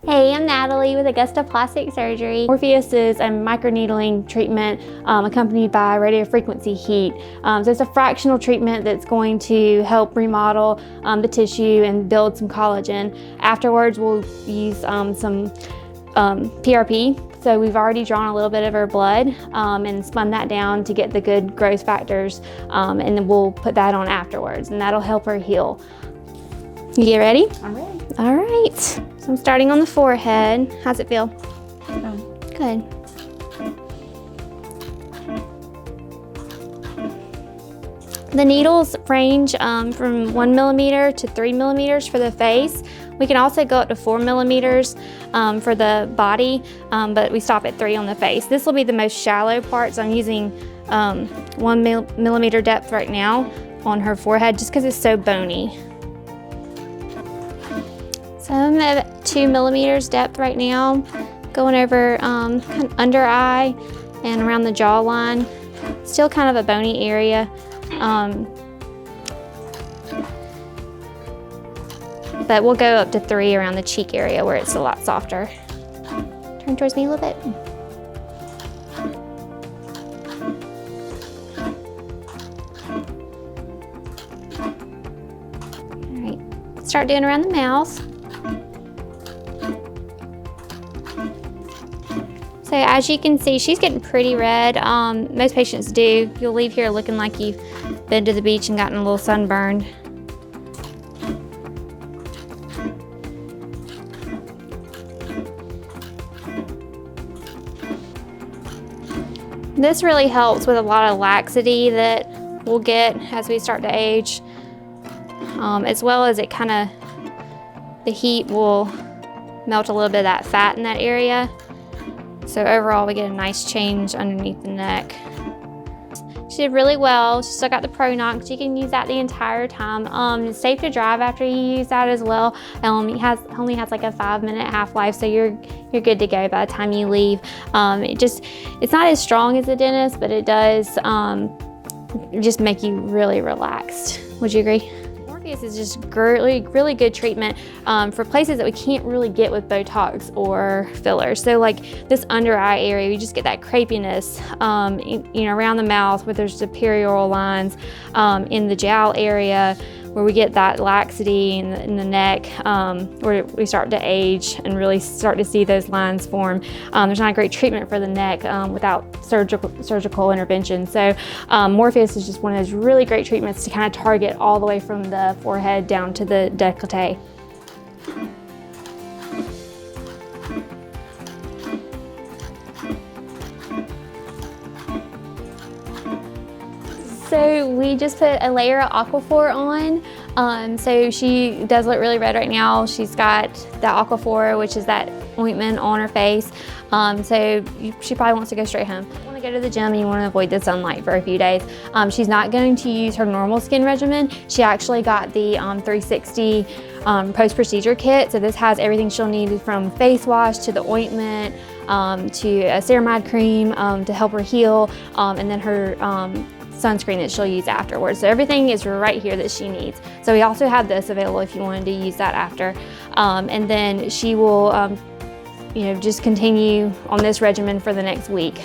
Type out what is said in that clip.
Hey, I'm Natalie with Augusta Plastic Surgery. Morpheus is a microneedling treatment accompanied by radiofrequency heat. So it's a fractional treatment that's going to help remodel the tissue and build some collagen. Afterwards, we'll use some PRP. So we've already drawn a little bit of her blood and spun that down to get the good growth factors, and then we'll put that on afterwards, and that'll help her heal. You get ready? I'm ready. All right. So I'm starting on the forehead. How's it feel? Good. The needles range from 1 millimeter to 3 millimeters for the face. We can also go up to 4 millimeters for the body, but we stop at 3 on the face. This will be the most shallow part, so I'm using 1 millimeter depth right now on her forehead just because it's so bony. So I'm at 2 millimeters depth right now, going over kind of under eye and around the jawline. Still kind of a bony area. But we'll go up to 3 around the cheek area where it's a lot softer. Turn towards me a little bit. All right, start doing around the mouth. So as you can see, she's getting pretty red. Most patients do. You'll leave here looking like you've been to the beach and gotten a little sunburned. This really helps with a lot of laxity that we'll get as we start to age, as well as it the heat will melt a little bit of that fat in that area. So overall, we get a nice change underneath the neck. She did really well. She still got the Pro-Nox. You can use that the entire time. It's safe to drive after you use that as well. It only has like a 5-minute half-life, so you're good to go by the time you leave. It's not as strong as the dentist, but it does just make you really relaxed. Would you agree? Morpheus is just really good treatment for places that we can't really get with Botox or fillers. So like this under eye area, you just get that crepiness, around the mouth where there's the perioral lines, in the jowl area where we get that laxity in the neck, where we start to age and really start to see those lines form. There's not a great treatment for the neck without surgical intervention. So Morpheus is just one of those really great treatments to kind of target all the way from the forehead down to the décolleté. So we just put a layer of Aquaphor on. So she does look really red right now. She's got the Aquaphor, which is that ointment on her face. So she probably wants to go straight home. You want to go to the gym and you want to avoid the sunlight for a few days. She's not going to use her normal skin regimen. She actually got the 360 post-procedure kit. So this has everything she'll need from face wash to the ointment, to a ceramide cream to help her heal, and then her sunscreen that she'll use afterwards. So everything is right here that she needs. So we also have this available if you wanted to use that after. And then she will just continue on this regimen for the next week.